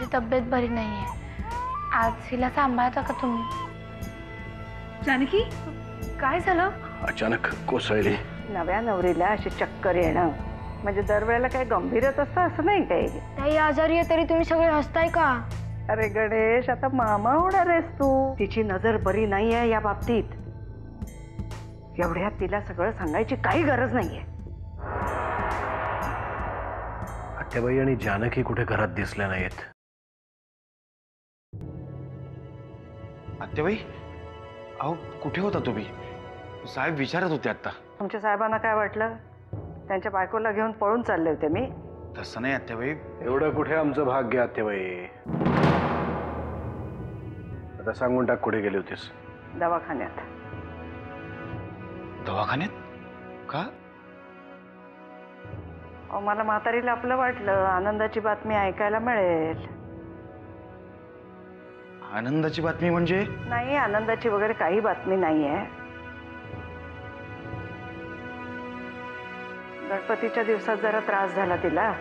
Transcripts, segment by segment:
माझी तब्येत बरी नाहीये, आज हिला सांभाळता का तुम्ही? जानकी, काय झालं? अचानक कोसळली. नव्या नवरीला अशी चक्कर येणं म्हणजे दरवेळेला काही गंभीरच असतं असं नाही काही. ताई आजारी आहे तरी तुम्ही सगळे हसताय का? अरे गणेश, आता मामा होणार आहेस तू. तिची नजर बरी नाहीये या बाबतीत. एवढ्यात तिला सगळं सांगायची काही गरज नाहीये. आत्याबाई आणि जानकी कुठे घरात दिसल्या नाहीत. आत्याबाई, अहो कुठे होता तुम्ही? साहेब विचारत होते आता. तुमच्या साहेबांना काय वाटलं? त्यांच्या बायकोला घेऊन पळून चालले होते मी? तसं नाही आत्याबाई. एवढं कुठे आमचं भाग्य आत्याबाई. आता सांगून टाक कुठे गेली होतीस. दवाखान्यात. दवाखान्यात का? अहो मला म्हातारीला आपलं वाटलं आनंदाची बातमी ऐकायला मिळेल. आनंदाची बातमी म्हणजे? नाही, आनंदाची वगैरे काही बातमी नाहीये. गणपतीच्या दिवसात जरा त्रास झाला तिला,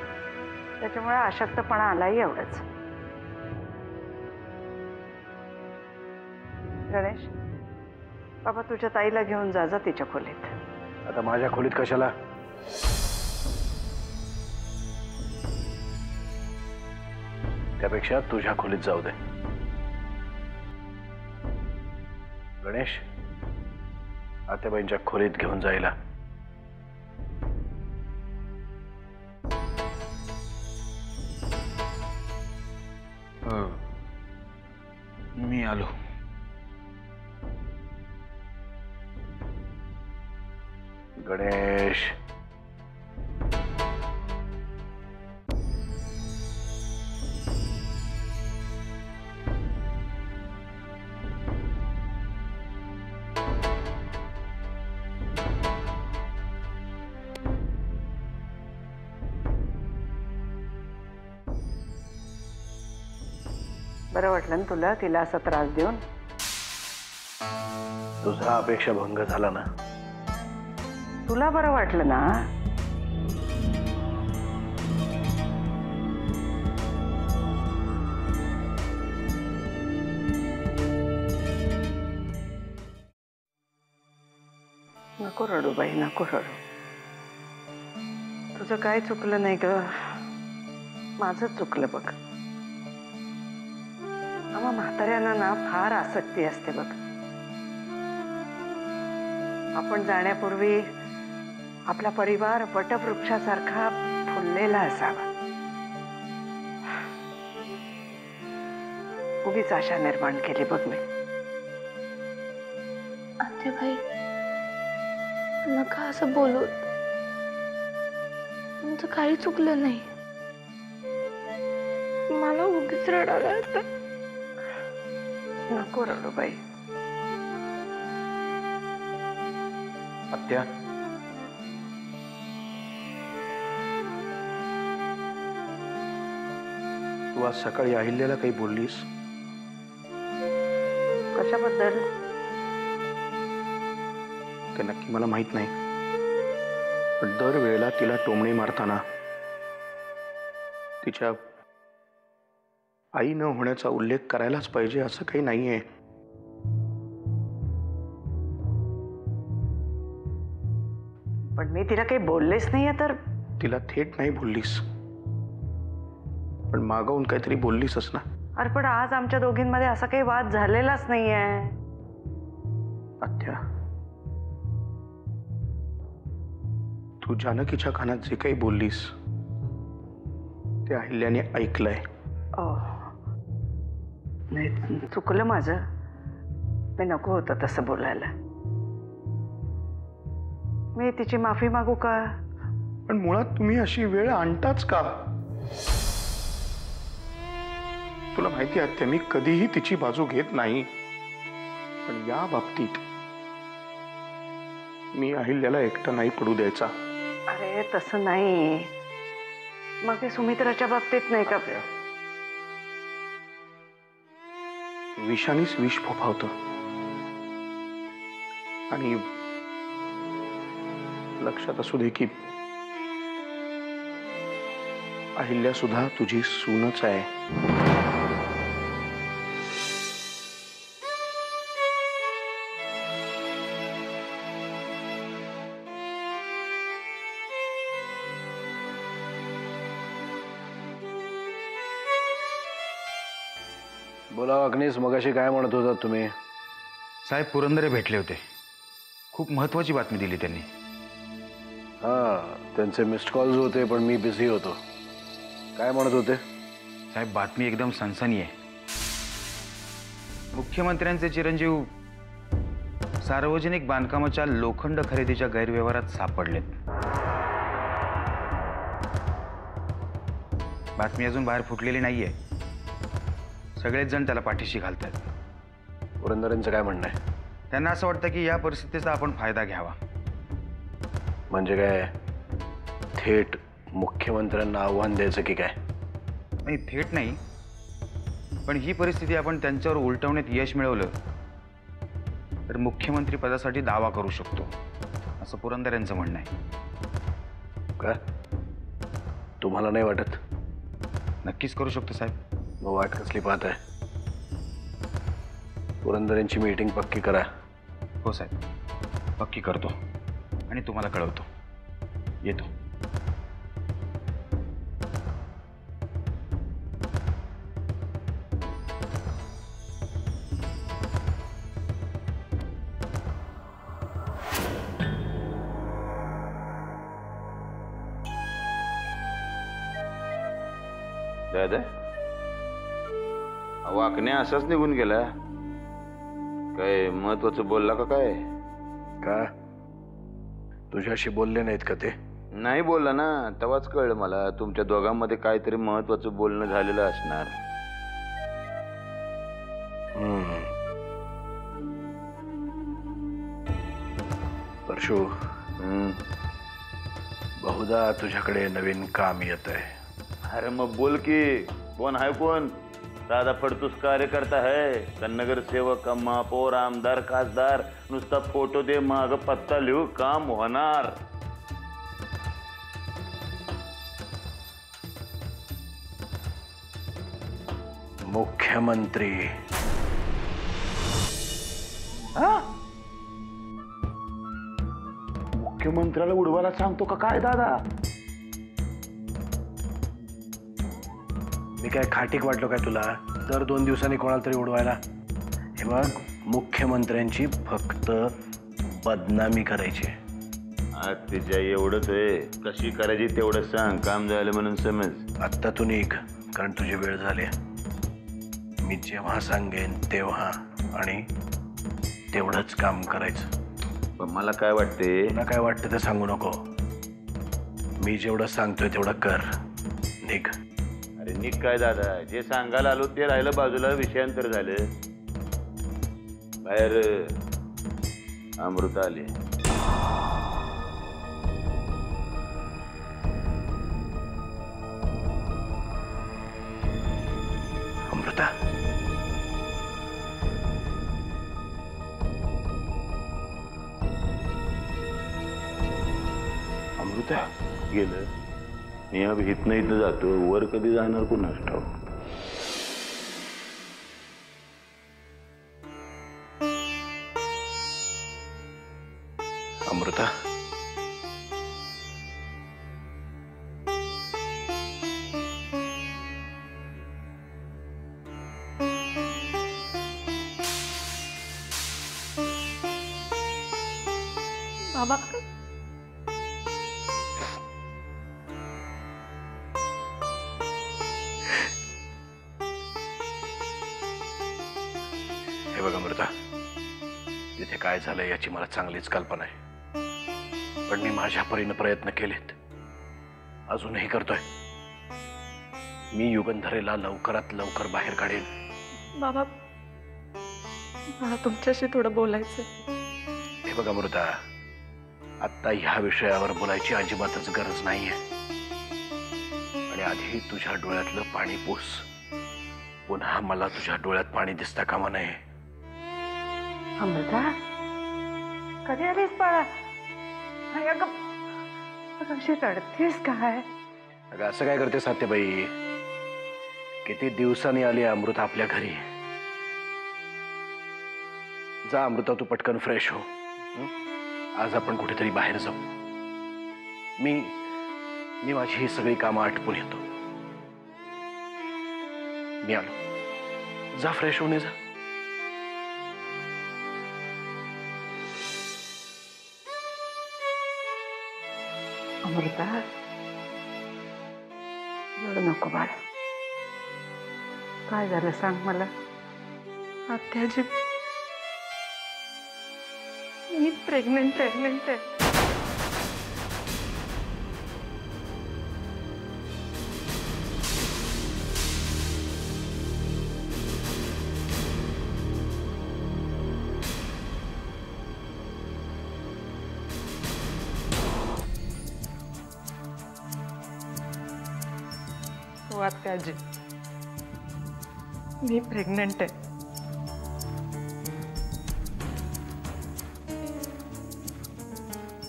त्याच्यामुळे अशक्तपणा आलाही एवढंच. गणेश, बाबा तुझ्या ताईला घेऊन जा तिच्या खोलीत. आता माझ्या खोलीत कशाला? त्यापेक्षा तुझ्या खोलीत जाऊ दे. गणेश, आत्याबाईंच्या खोलीत घेऊन जायला. मी आलो. गणेश, बरं वाटलं ना तुला तिला असा त्रास देऊन? तुझा अपेक्षा भंग झाला ना? तुला बरं वाटलं ना? नको रडू बाई, नको रडू. तुझं काय चुकलं नाही ग, माझंच चुकलं बघ. आम्हा म्हाताऱ्यांना ना फार आसक्ती असते बघ. आपण जाण्यापूर्वी आपला परिवार वटवृक्षासारखा फुललेला असावा. उगीच आशा निर्माण केली बघ मी. आत्याबाई, नका असं बोलू. तुमचं काही चुकलं नाही. मला उगीच रडायला येतं. नको रडू बाई. आत्या, तू आज सकाळी अहिल्याला काही बोललीस? कशाबद्दल? ते नक्की मला माहित नाही, पण दरवेळेला तिला टोमणे मारताना तिच्या आई न होण्याचा उल्लेख करायलाच पाहिजे असं काही नाहीये. पण मी तिला काही बोललेच नाहीये. तर तिला थेट नाही बोललीस, पण मागवून काहीतरी बोललीसच ना? अरे पण आज आमच्या दोघींमध्ये असा काही वाद झालेलाच नाहीये. आत्या, तू जानकीच्या कानात जे काही बोललीस ते अहिल्याने ऐकलंय. नाही, चुकलं माझं. मी नको होतं तसं बोलायला. मी तिची माफी मागू का? पण मुळात तुम्ही अशी वेळ आणताच का? तुला माहिती आहे, मी कधीही तिची बाजू घेत नाही, पण या बाबतीत मी अहिल्याला एकटं नाही पडू द्यायचा. अरे तसं नाही. मग ते सुमित्राच्या बाबतीत नाही का? विषानीच विष फोफावतं आणि लक्षात असू दे की अहिल्या सुद्धा तुझी सूनच आहे. बोला अग्निस, मगाशी काय म्हणत होतात तुम्ही? साहेब पुरंदरे भेटले होते. खूप महत्वाची बातमी दिली त्यांनी. हा, त्यांचे मिस्ड कॉल्स होते पण मी बिझी होतो. काय म्हणत होते? साहेब बातमी एकदम सनसनी आहे. मुख्यमंत्र्यांचे चिरंजीव सार्वजनिक बांधकामाच्या लोखंड खरेदीच्या गैरव्यवहारात सापडलेत. बातमी अजून बाहेर फुटलेली नाहीये. सगळेच जण त्याला पाठीशी घालतात. पुरंदरेंचं काय म्हणणं आहे? त्यांना असं वाटतं की या परिस्थितीचा आपण फायदा घ्यावा. म्हणजे काय, थेट मुख्यमंत्र्यांना आव्हान द्यायचं की काय? नाही, थेट नाही, पण ही परिस्थिती आपण त्यांच्यावर उलटवण्यात यश मिळवलं तर मुख्यमंत्री पदासाठी दावा करू शकतो, असं पुरंदरेंचं म्हणणं आहे. का? तुम्हाला नाही वाटत? नक्कीच करू शकतो साहेब. मग वाट कसली पाहत आहे? पुरंदरेंची मीटिंग पक्की करा. हो साहेब, पक्की करतो आणि तुम्हाला कळवतो. येतो. दादा वाकणे असाच निघून गेला? काय महत्वाचं बोलला का काय? का तुझ्याशी बोलले नाहीत का ते? नाही बोलला ना, तेव्हाच कळलं मला तुमच्या दोघांमध्ये काहीतरी महत्वाचं बोलणं झालेलं असणार. परशु, बहुधा तुझ्याकडे नवीन काम येत आहे. अरे मग बोल की. कोण आहे? कोण? दादा फडतूस कार्यकर्ता है का नगर सेवक का महापौर आमदार खासदार? नुसता फोटो दे, माग पत्ता लिहू, काम होणार. मुख्यमंत्री. मुख्यमंत्र्याला उडवायला सांगतो का काय दादा? मी काय खाटीक वाटलो काय तुला? दर 2 दिवसांनी कोणाला तरी उडवायला? हे बघ, मुख्यमंत्र्यांची फक्त बदनामी करायची. आज तिच्या एवढंच आहे, कशी करायची तेवढं सांग, काम झालं म्हणून समज. आत्ता तू निघ, कारण तुझी वेळ झाली. मी जेव्हा सांगेन तेव्हा आणि तेवढंच काम करायचं. पण मला काय वाटते? तुला काय वाटतं ते सांगू नको. मी जेवढं सांगतोय तेवढं कर. निघ. अरे निक काय दादा, जे सांगायला आलो ते राहिलं बाजूला, विषयांतर झालं. बाहेर अमृता आली. अमृता, अमृता गेलं. मी अब इथनं जातो, वर कधी जाणार कोणास ठाऊक. अमृता, बाबा हे बघ अमृता, तिथे काय झालं याची मला चांगलीच कल्पना आहे. पण मी माझ्या परीने प्रयत्न केलेत, अजूनही करतोय. मी युगंधरेला लवकरात लवकर बाहेर काढेन. बाबा, मला तुमच्याशी थोडं बोलायचं. हे बघ अमृता, आत्ता ह्या विषयावर बोलायची अजिबातच गरज नाहीये. आणि आधी तुझ्या डोळ्यातलं पाणी पुस. पुन्हा मला तुझ्या डोळ्यात पाणी दिसता कामा नये. अमृता, कधी आलीस बाळा? अशी रडतेस काय? अगं असं काय करते सात्यबाई? किती दिवसांनी आली अमृता आपल्या घरी. जा अमृता, तू पटकन फ्रेश हो. आज आपण कुठेतरी बाहेर जाऊ. मी माझी ही सगळी कामं आटपून येतो. मी आलो. जा फ्रेश होऊन ये जा. अमृता, रडू नको बाळ. काय झालं सांग मला. आत्याजी, मी प्रेग्नेंट आहे. हो आत्याजी, मी प्रेग्नेंट आहे.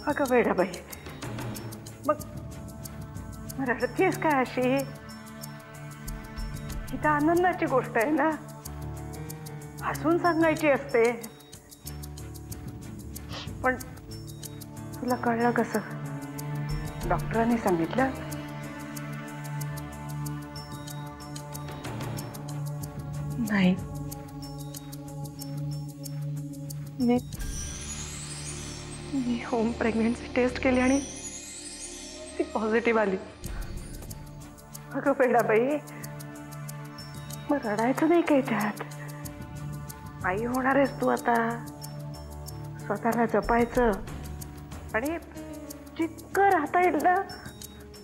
अगं वेडाबाई, मग रडतीयस काय अशी? ही तर आनंदाची गोष्ट आहे ना, हसून सांगायची असते. पण तुला कळलं कसं? डॉक्टरांनी सांगितलं? नाही, मी होम प्रेग्नन्सी टेस्ट केली आणि ती पॉझिटिव्ह आली. अगं वेडाबाई, मग रडायचं नाही काही त्यात. आई होणार आहेस तू आता. स्वतःला जपायचं आणि जितकं राहता येईल ना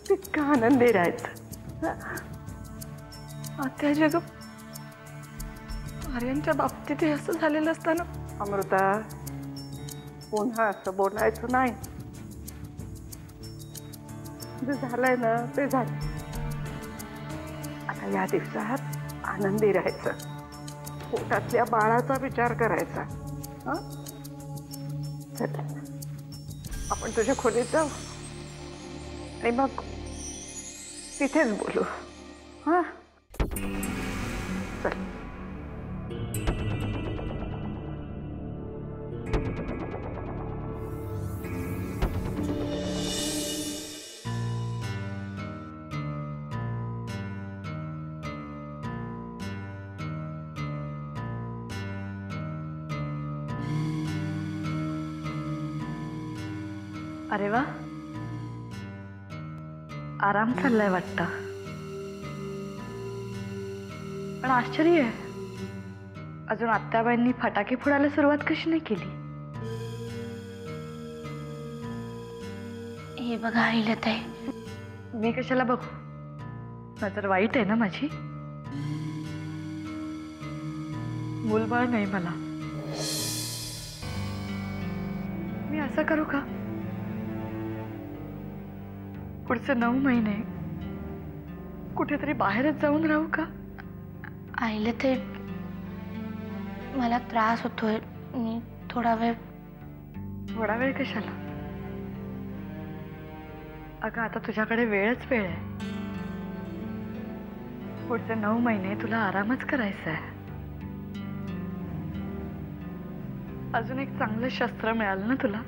तितकं आनंदी राहायचं. आत्याजी, अगं आर्यनच्या बाबतीत हे असं झालेलं असताना. अमृता, पुन्हा असं बोलायचं नाही. जे झालंय ना ते झालं. आता या दिवसात आनंदी राहायचं, पोटातल्या बाळाचा विचार करायचा. हं? चल, आपण तुझ्या खोलीत जाऊ आणि मग तिथेच बोलू. हा, चल. अरे वा, आराम चाललाय वाटतं. पण आश्चर्य आहे, अजून आत्याबाईंनी फटाके फोडायला सुरुवात कशी नाही केली? हे बघा अहिल्याताई, मी कशाला बघू? नजर वाईट आहे ना माझी? मूलबाळ नाही मला. मी असं करू का? पुढचे 9 महिने कुठेतरी बाहेरच जाऊन राहू का? अहिल्याताई, मला त्रास होतोय. मी थोडा वेळ. थोडा वेळ कशाला? अगं आता तुझ्याकडे वेळच वेळ आहे. पुढचे 9 महिने तुला आरामच करायचा आहे. अजून एक चांगलं शस्त्र मिळालं ना तुला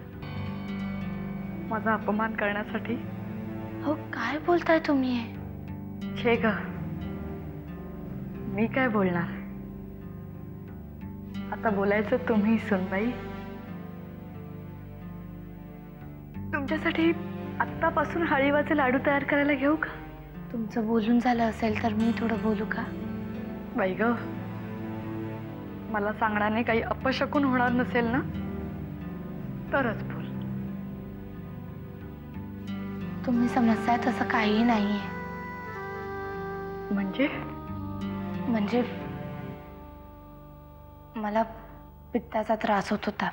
माझा अपमान करण्यासाठी. हो, काय बोलताय तुम्ही? छे ग, मी काय बोलणार? आता बोलायचं तुम्ही सुनबाई. तुमच्यासाठी आत्तापासून हळीवाचे लाडू तयार करायला घेऊ का? तुमचं बोलून झालं असेल तर मी थोडं बोलू का? बाई ग, मला सांगण्याने काही अपशकुन होणार नसेल ना तरच बोल. तुम्ही समजताय तसं काही नाहीये. म्हणजे मला पित्ताचा त्रास होत होता,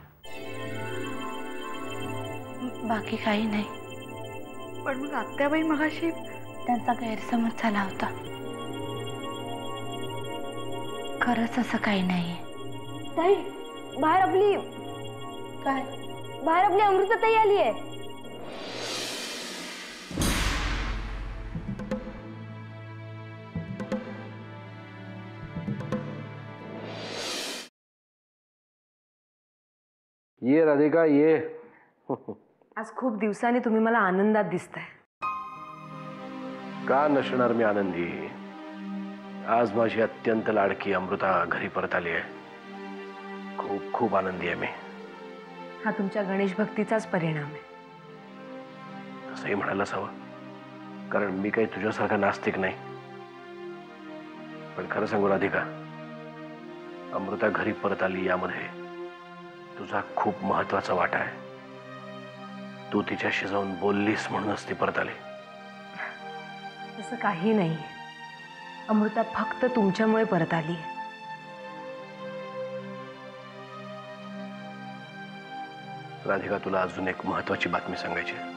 बाकी काही नाही. पण मग आत्याबाई मगाशी. त्यांचा गैरसमज झाला होता. खरंच असं काही नाहीये. ताई, बाहेर आपली काय? बाहेर आपली अमृताताई आली आहे. ये राधिका ये. आज खूप दिवसांनी तुम्ही मला आनंदात दिसताय. का नसणार मी आनंदी? आज माझी अत्यंत लाडकी अमृता घरी परत आली आहे. खूप खूप आनंदी आहे मी. हा तुमच्या गणेश भक्तीचाच परिणाम आहे. असंही म्हणायलाच हवं, कारण मी काही तुझ्यासारखा नास्तिक नाही. पण खरं सांगू राधिका, अमृता घरी परत आली यामध्ये तुझा खूप महत्वाचा वाटा आहे. तू तिच्याशी जाऊन बोललीस म्हणूनच ती परत आली. असं काही नाही. अमृता फक्त तुमच्यामुळे परत आली आहे. राधिका, तुला अजून एक महत्वाची बातमी सांगायची आहे.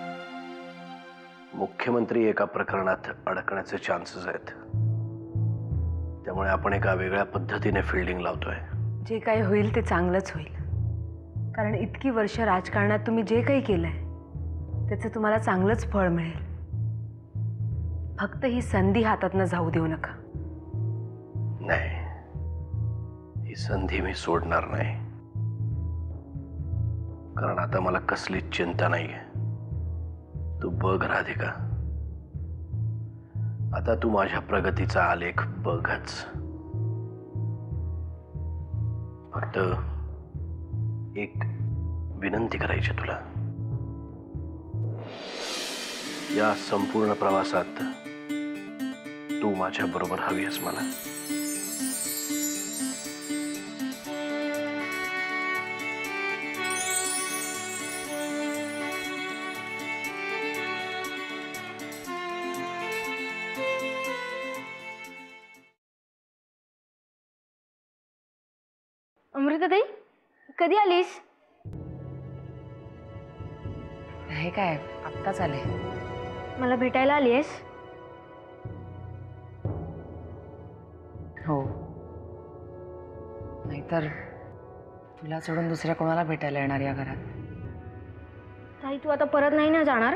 मुख्यमंत्री एका प्रकरणात अडकण्याचे चान्सेस आहेत. त्यामुळे आपण एका वेगळ्या पद्धतीने फिल्डिंग लावतोय. जे काही होईल ते चांगलंच होईल. कारण इतकी वर्ष राजकारणात तुम्ही जे काही केलंय त्याचं तुम्हाला चांगलंच फळ मिळेल. फक्त ही संधी हातातनं जाऊ देऊ नका. नाही, ही संधी मी सोडणार नाही. कारण आता मला कसलीच चिंता नाहीये. तू बघ राधिका, आता तू माझ्या प्रगतीचा आलेख बघच. फक्त एक विनंती करायची तुला. या संपूर्ण प्रवासात तू माझ्या बरोबर हवी आहेस मला. अमृताताई, कधी आलीस? हे काय आत्ताच आले. मला भेटायला आलीस? हो, नाहीतर तुला सोडून दुसऱ्या कोणाला भेटायला येणार या घरात? ताई, तू आता परत नाही ना जाणार?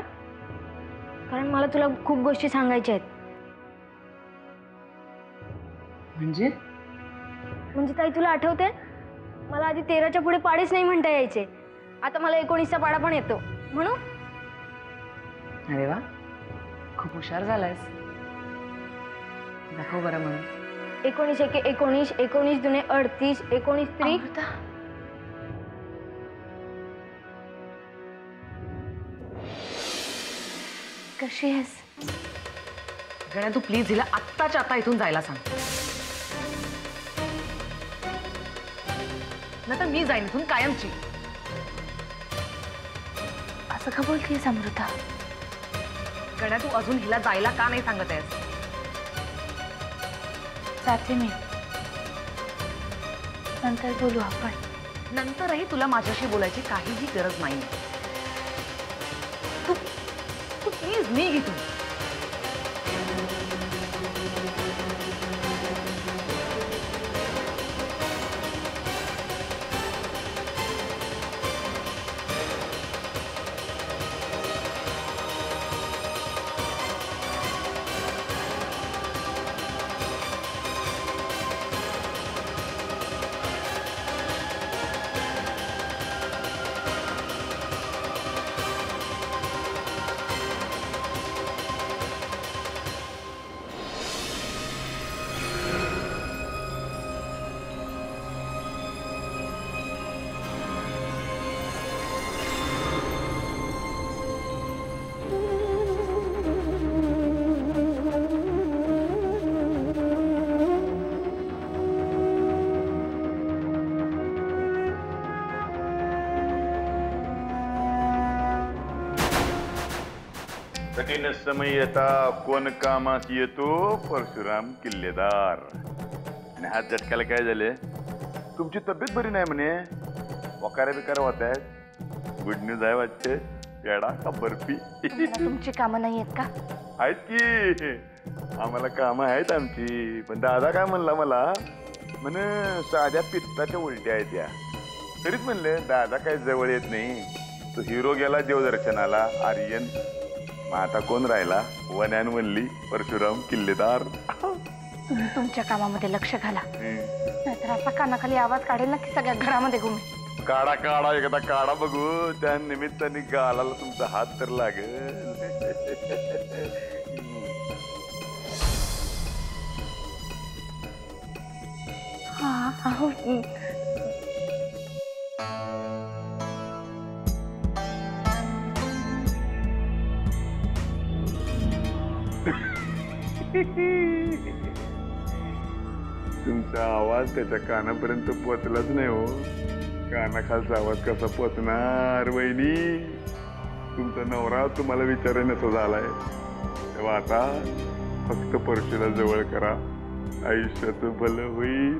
कारण मला तुला खूप गोष्टी सांगायच्या आहेत. म्हणजे ताई, तुला आठवते मला आधी 13च्या पुढे पाडेच नाही म्हणता यायचे. आता मला 19चा पाडा पण येतो. म्हणून अरे वा, खूप हुशार झालायस. दाखव बरं म्हणून. 19 एके 19, 19 दुने 38, 19 त्रिक. कशी आहेस गण्या? तू प्लीज हिला आत्ताच्या आता इथून जायला सांग, नाहीतर मी जाईन इथून कायमची. असं का बोलतेस अमृता? गण्या, तू अजून हिला जायला का नाही सांगत आहेस? जाते मी, नंतर बोलू आपण. नंतरही तुला माझ्याशी बोलायची काहीही गरज नाही. तू तू प्लीज निघ इथून. कठीण समय येता कोण कामास येतो? परशुराम किल्लेदार. आणि हात झटकायला काय झाले? तुमची तब्येत बरी नाही म्हणे, वकारे बिकार होत आहेत. गुड न्यूज आहे वाटते. पेडा का बर्फी? तुमची कामं नाही आहेत का? आहेत की, आम्हाला कामं आहेत आमची. पण दादा काय म्हणला मला, म्हणे साध्या पित्ताच्या उलट्या आहेत या. तरीच म्हणले दादा काय जवळ येत नाही. तो हिरो गेला देवदर्शनाला, आर्यन. मग आता कोण राहिला? वन्यानवल्ली परशुराम किल्लेदार. तुम्ही तुमच्या कामामध्ये लक्ष घाला, नाहीतर असा कानाखाली आवाज काढेल ना की सगळ्या घरामध्ये घुमे. काढा काढा, एकदा काढा बघू. त्या निमित्ताने गालाला तुमचा हात तर लागेल. तुमचा आवाज त्याच्या कानापर्यंत पोचलाच नाही हो. कानाखालचा आवाज कसा पोचणार वहिनी? तुमचा नवरा तुम्हाला विचारण्याचा झालाय, तेव्हा आता फक्त परशुला जवळ करा, आयुष्याचं भलं होईल.